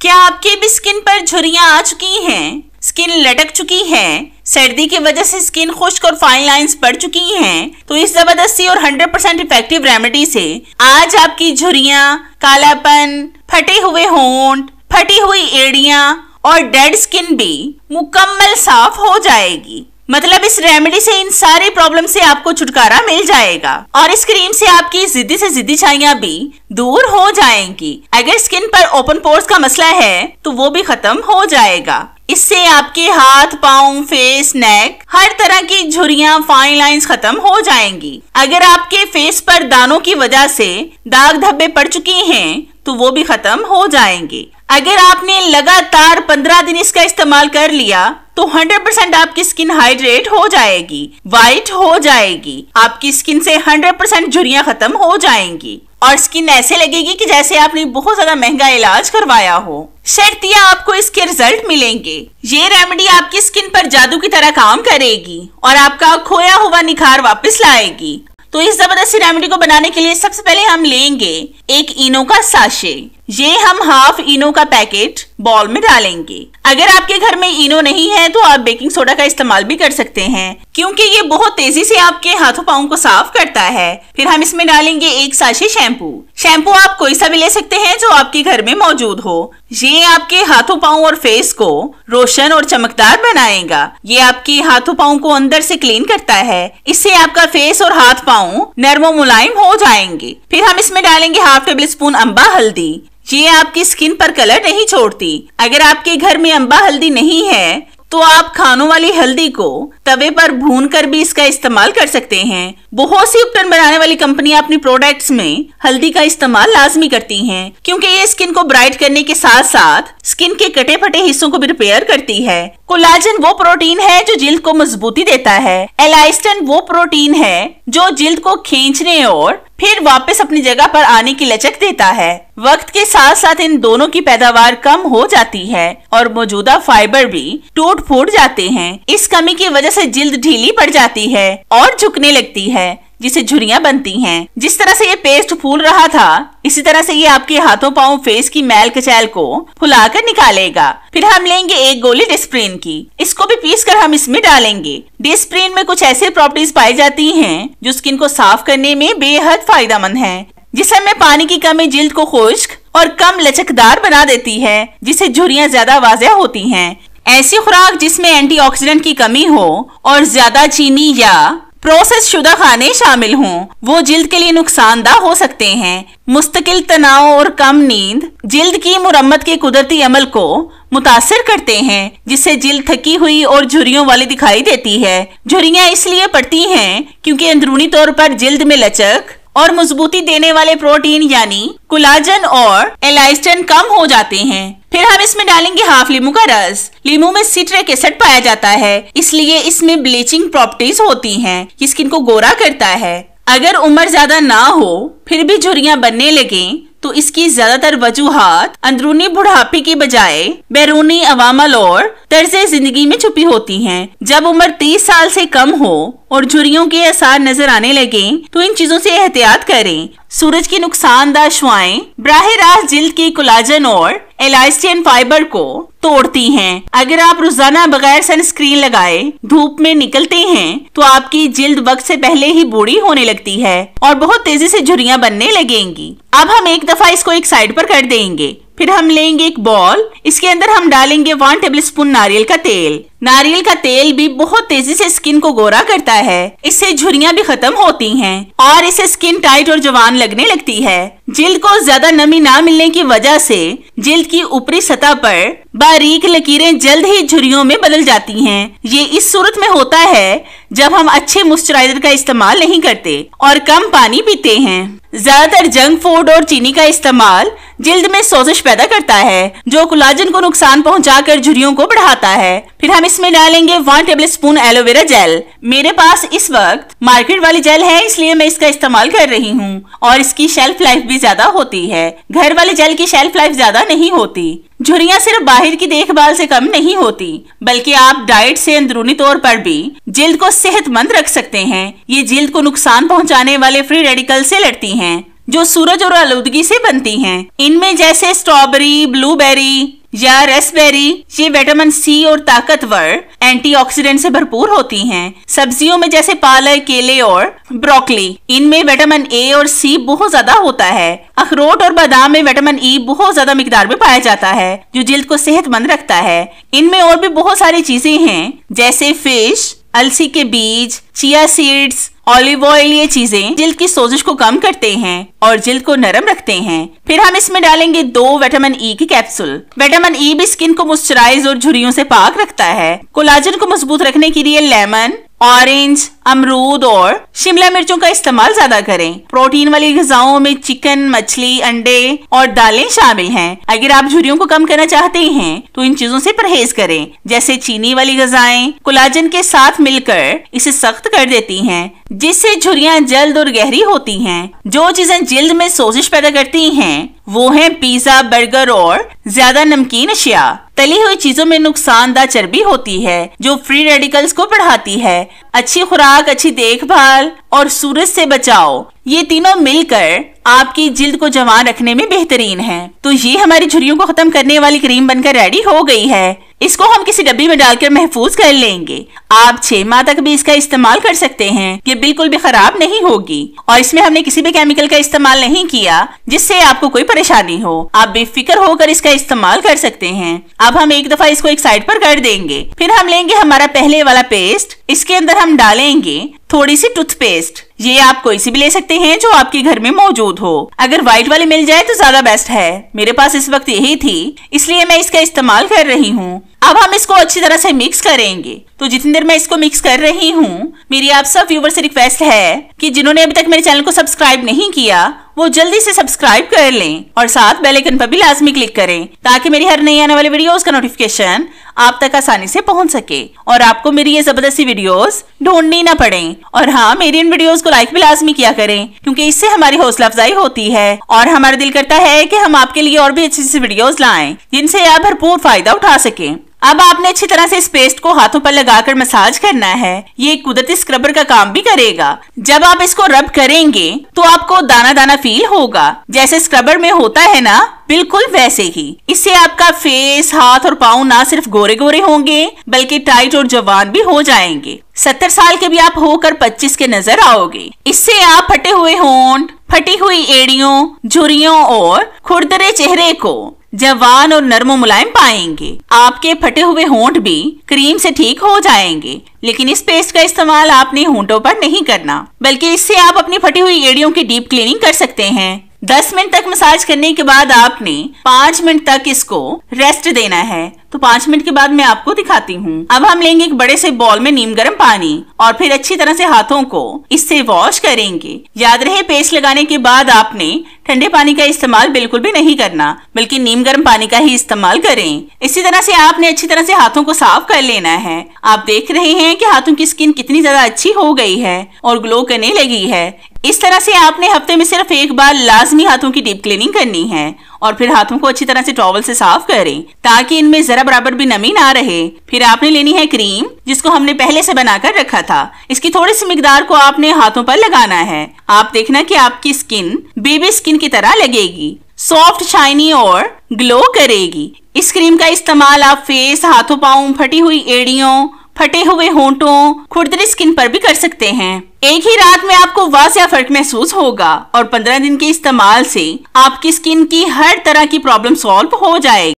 क्या आपके भी स्किन पर झुर्रियां आ चुकी हैं? स्किन लटक चुकी है, सर्दी की वजह से स्किन खुश्क और फाइन लाइंस बढ़ चुकी हैं? तो इस जबरदस्ती और 100% इफेक्टिव रेमेडी से आज आपकी झुर्रियां, कालापन, फटे हुए होंठ, फटी हुई एड़ियां और डेड स्किन भी मुकम्मल साफ हो जाएगी। मतलब इस रेमेडी से इन सारी प्रॉब्लम से आपको छुटकारा मिल जाएगा और इस क्रीम से आपकी जिद्दी से जिद्दी छाइयां भी दूर हो जाएंगी। अगर स्किन पर ओपन पोर्स का मसला है तो वो भी खत्म हो जाएगा। इससे आपके हाथ, पाँव, फेस, नेक, हर तरह की झुर्रियां, फाइन लाइंस खत्म हो जाएंगी। अगर आपके फेस पर दानों की वजह से दाग धब्बे पड़ चुके हैं तो वो भी खत्म हो जाएंगे। अगर आपने लगातार 15 दिन इसका इस्तेमाल कर लिया तो 100% आपकी स्किन हाइड्रेट हो जाएगी, वाइट हो जाएगी। आपकी स्किन से 100% झुर्रियां खत्म हो जाएंगी और स्किन ऐसे लगेगी कि जैसे आपने बहुत ज्यादा महंगा इलाज करवाया हो। शर्तिया आपको इसके रिजल्ट मिलेंगे। ये रेमेडी आपकी स्किन पर जादू की तरह काम करेगी और आपका खोया हुआ निखार वापस लाएगी। तो इस जबरदस्ती रेमेडी को बनाने के लिए सबसे पहले हम लेंगे एक इनो का साशे। ये हम हाफ इनो का पैकेट बॉल में डालेंगे। अगर आपके घर में इनो नहीं है तो आप बेकिंग सोडा का इस्तेमाल भी कर सकते हैं, क्योंकि ये बहुत तेजी से आपके हाथों पाँव को साफ करता है। फिर हम इसमें डालेंगे एक साशे शैम्पू। शैम्पू आप कोई सा भी ले सकते हैं जो आपके घर में मौजूद हो। ये आपके हाथों पाँव और फेस को रोशन और चमकदार बनाएगा। ये आपके हाथों पाँव को अंदर से क्लीन करता है। इससे आपका फेस और हाथ पाँव नरम और मुलायम हो जाएंगे। फिर हम इसमें डालेंगे हाफ टेबल स्पून अम्बा हल्दी। ये आपकी स्किन पर कलर नहीं छोड़ती। अगर आपके घर में अम्बा हल्दी नहीं है तो आप खानों वाली हल्दी को तवे पर भूनकर भी इसका इस्तेमाल कर सकते हैं। बहुत सी उपकरण बनाने वाली कंपनियां अपनी प्रोडक्ट्स में हल्दी का इस्तेमाल लाजमी करती हैं, क्योंकि ये स्किन को ब्राइट करने के साथ साथ स्किन के कटे फटे हिस्सों को भी रिपेयर करती है। कोलाजन वो प्रोटीन है जो जिल्द को मजबूती देता है। एलास्टिन वो प्रोटीन है जो जिल्द को खींचने और फिर वापस अपनी जगह पर आने की लचक देता है। वक्त के साथ साथ इन दोनों की पैदावार कम हो जाती है और मौजूदा फाइबर भी टूट फूट जाते हैं। इस कमी की वजह से जिल्द ढीली पड़ जाती है और झुकने लगती है, जिससे झुर्रियां बनती हैं। जिस तरह से ये पेस्ट फूल रहा था, इसी तरह से ये आपके हाथों पाँव, फेस की मैल कचैल को फुलाकर निकालेगा। फिर हम लेंगे एक गोली डिस्प्रिन की। इसको भी पीस कर हम इसमें डालेंगे। डिस्प्रिन में कुछ ऐसे प्रॉपर्टीज पाई जाती हैं जो स्किन को साफ करने में बेहद फायदेमंद है। जिसमें पानी की कमी जिल्द को खुश्क और कम लचकदार बना देती है, जिससे झुर्रियां ज्यादा वाज़ेह होती हैं। ऐसी खुराक जिसमें एंटीऑक्सीडेंट की कमी हो और ज्यादा चीनी या प्रोसेस शुदा खाने शामिल हों, वो जिल्द के लिए नुकसानदा हो सकते हैं। मुस्तकिल तनाव और कम नींद जिल्द की मुरम्मत के कुदरती अमल को मुतासिर करते हैं, जिससे जिल्द थकी हुई और झुर्रियों वाली दिखाई देती है। झुर्रियां इसलिए पड़ती हैं क्योंकि अंदरूनी तौर पर जिल्द में लचक और मजबूती देने वाले प्रोटीन यानी कोलाजन और एलास्टिन कम हो जाते हैं। फिर हम इसमें डालेंगे हाफ लीमू का रस। लीमू में सिट्रिक एसिड पाया जाता है, इसलिए इसमें ब्लीचिंग प्रॉपर्टीज होती हैं, ये स्किन को गोरा करता है। अगर उम्र ज्यादा ना हो फिर भी झुर्रियां बनने लगे तो इसकी ज्यादातर वजूहात अंदरूनी बुढ़ापे की बजाय बैरूनी अवामल और तर्ज़े जिंदगी में छुपी होती हैं। जब उम्र 30 साल से कम हो और झुर्रियों के असर नजर आने लगे तो इन चीजों से एहतियात करें। सूरज की नुकसानदा शुआएं बराह रास्त जिल्द की कोलाजन और एलास्टिन फाइबर को तोड़ती हैं। अगर आप रोजाना बगैर सनस्क्रीन लगाए धूप में निकलते हैं तो आपकी जिल्द वक्त से पहले ही बूढ़ी होने लगती है और बहुत तेजी से झुर्रियां बनने लगेंगी। अब हम एक दफा इसको एक साइड पर कर देंगे। फिर हम लेंगे एक बॉल। इसके अंदर हम डालेंगे 1 टेबल स्पून नारियल का तेल। नारियल का तेल भी बहुत तेजी से स्किन को गोरा करता है। इससे झुर्रियां भी खत्म होती हैं और इससे स्किन टाइट और जवान लगने लगती है। जिल्द को ज्यादा नमी ना मिलने की वजह से जिल्द की ऊपरी सतह पर बारीक लकीरें जल्द ही झुर्रियों में बदल जाती हैं। ये इस सूरत में होता है जब हम अच्छे मॉइस्चराइजर का इस्तेमाल नहीं करते और कम पानी पीते हैं। ज्यादातर जंक फूड और चीनी का इस्तेमाल जिल्द में सोजिश पैदा करता है, जो कोलाजन को नुकसान पहुंचाकर झुर्रियों को बढ़ाता है। फिर हम इसमें डालेंगे 1 टेबल स्पून एलोवेरा जेल। मेरे पास इस वक्त मार्केट वाली जेल है, इसलिए मैं इसका इस्तेमाल कर रही हूँ और इसकी शेल्फ लाइफ भी ज्यादा होती है। घर वाली जेल की शेल्फ लाइफ ज्यादा नहीं होती। झुर्रियां सिर्फ बाहर की देखभाल से कम नहीं होती, बल्कि आप डाइट से अंदरूनी तौर पर भी जिल्द को सेहतमंद रख सकते हैं। ये जिल्द को नुकसान पहुंचाने वाले फ्री रेडिकल से लड़ती हैं। जो सूरज और आलूदगी से बनती हैं। इनमें जैसे स्ट्रॉबेरी, ब्लूबेरी या रेस्पबेरी, ये विटामिन सी और ताकतवर एंटीऑक्सीडेंट से भरपूर होती हैं। सब्जियों में जैसे पालक, केले और ब्रोकली, इनमें विटामिन ए और सी बहुत ज्यादा होता है। अखरोट और बादाम में विटामिन ई बहुत ज्यादा मिकदार में पाया जाता है, जो जिल्द को सेहतमंद रखता है। इनमें और भी बहुत सारी चीजें हैं जैसे फिश, अलसी के बीज, चिया सीड्स, ऑलिव ऑयल, ये चीजें जिल्द की सोजिश को कम करते हैं और जिल्द को नरम रखते हैं। फिर हम इसमें डालेंगे 2 विटामिन ई की कैप्सूल। विटामिन ई भी स्किन को मॉइस्चराइज और झुर्रियों से पाक रखता है। कोलाजन को मजबूत रखने के लिए लेमन, ऑरेंज, अमरूद और शिमला मिर्चों का इस्तेमाल ज्यादा करें। प्रोटीन वाली ग़िज़ाओं में चिकन, मछली, अंडे और दालें शामिल हैं। अगर आप झुर्रियों को कम करना चाहते हैं तो इन चीजों से परहेज करें, जैसे चीनी वाली ग़िज़ाएं कोलाजन के साथ मिलकर इसे सख्त कर देती हैं, जिससे झुर्रियां जल्द और गहरी होती हैं। जो चीजें जिल्द में सोजिश पैदा करती हैं वो है पिज्जा, बर्गर और ज्यादा नमकीन अशिया। तली हुई चीजों में नुकसानदा चर्बी होती है जो फ्री रेडिकल्स को बढ़ाती है। अच्छी खुराक, अच्छी देखभाल और सूरज से बचाव, ये तीनों मिलकर आपकी जिल्द को जवान रखने में बेहतरीन है। तो ये हमारी झुर्रियों को खत्म करने वाली क्रीम बनकर रेडी हो गई है। इसको हम किसी डब्बी में डालकर महफूज कर लेंगे। आप 6 माह तक भी इसका इस्तेमाल कर सकते हैं। ये बिल्कुल भी खराब नहीं होगी और इसमें हमने किसी भी केमिकल का इस्तेमाल नहीं किया जिससे आपको कोई परेशानी हो। आप बेफिक्र होकर इसका इस्तेमाल कर सकते हैं। अब हम एक दफा इसको एक साइड पर कर देंगे। फिर हम लेंगे हमारा पहले वाला पेस्ट। इसके अंदर हम डालेंगे थोड़ी सी टूथपेस्ट। ये आप कोई सी भी ले सकते हैं जो आपके घर में मौजूद हो। अगर व्हाइट वाली मिल जाए तो ज्यादा बेस्ट है। मेरे पास इस वक्त यही थी, इसलिए मैं इसका इस्तेमाल कर रही हूँ। अब हम इसको अच्छी तरह से मिक्स करेंगे। तो जितनी देर मैं इसको मिक्स कर रही हूँ, मेरी आप सब व्यूवर से रिक्वेस्ट है कि जिन्होंने अभी तक मेरे चैनल को सब्सक्राइब नहीं किया वो जल्दी से सब्सक्राइब कर लें और साथ बेल आइकन पर भी लाजमी क्लिक करें ताकि मेरी हर नई आने वाली वीडियोस का नोटिफिकेशन आप तक आसानी से पहुंच सके और आपको मेरी ये जबरदस्ती वीडियोस ढूंढनी ना पड़े। और हाँ, मेरी इन वीडियोस को लाइक भी लाजमी किया करें क्योंकि इससे हमारी हौसला अफजाई होती है और हमारा दिल करता है कि हम आपके लिए और भी अच्छी अच्छी वीडियोस लाएं जिनसे आप भरपूर फायदा उठा सकें। अब आपने अच्छी तरह से इस पेस्ट को हाथों पर लगाकर मसाज करना है। ये कुदरती स्क्रबर का काम भी करेगा। जब आप इसको रब करेंगे तो आपको दाना दाना फील होगा, जैसे स्क्रबर में होता है ना, बिल्कुल वैसे ही। इससे आपका फेस, हाथ और पाँव ना सिर्फ गोरे गोरे होंगे बल्कि टाइट और जवान भी हो जाएंगे। 70 साल के भी आप होकर 25 के नजर आओगे। इससे आप फटे हुए होंठ, फटी हुई एड़ियों, झुर्रियों और खुरदरे चेहरे को जवान और नरम मुलायम पाएंगे। आपके फटे हुए होंठ भी क्रीम से ठीक हो जाएंगे। लेकिन इस पेस्ट का इस्तेमाल आपने होंठों पर नहीं करना, बल्कि इससे आप अपनी फटी हुई एड़ियों की डीप क्लीनिंग कर सकते हैं। 10 मिनट तक मसाज करने के बाद आपने 5 मिनट तक इसको रेस्ट देना है। तो 5 मिनट के बाद मैं आपको दिखाती हूँ। अब हम लेंगे एक बड़े से बॉल में नीम गर्म पानी और फिर अच्छी तरह से हाथों को इससे वॉश करेंगे। याद रहे, पेस्ट लगाने के बाद आपने ठंडे पानी का इस्तेमाल बिल्कुल भी नहीं करना, बल्कि नीम गर्म पानी का ही इस्तेमाल करें। इसी तरह से आपने अच्छी तरह से हाथों को साफ कर लेना है। आप देख रहे हैं कि हाथों की स्किन कितनी ज्यादा अच्छी हो गई है और ग्लो करने लगी है। इस तरह से आपने हफ्ते में सिर्फ एक बार लाजमी हाथों की डीप क्लीनिंग करनी है और फिर हाथों को अच्छी तरह से टॉवल से साफ करें ताकि इनमें जरा बराबर भी नमी ना रहे। फिर आपने लेनी है क्रीम, जिसको हमने पहले से बनाकर रखा था। इसकी थोड़ी सी मिकदार को आपने हाथों पर लगाना है। आप देखना कि आपकी स्किन बेबी स्किन की तरह लगेगी, सॉफ्ट, शाइनी और ग्लो करेगी। इस क्रीम का इस्तेमाल आप फेस, हाथों, पाँव, फटी हुई एड़ियों, फटे हुए होंठों, खुरदरी स्किन पर भी कर सकते हैं। एक ही रात में आपको वाज़िया फर्क महसूस होगा और 15 दिन के इस्तेमाल से आपकी स्किन की हर तरह की प्रॉब्लम सॉल्व हो जाएगी।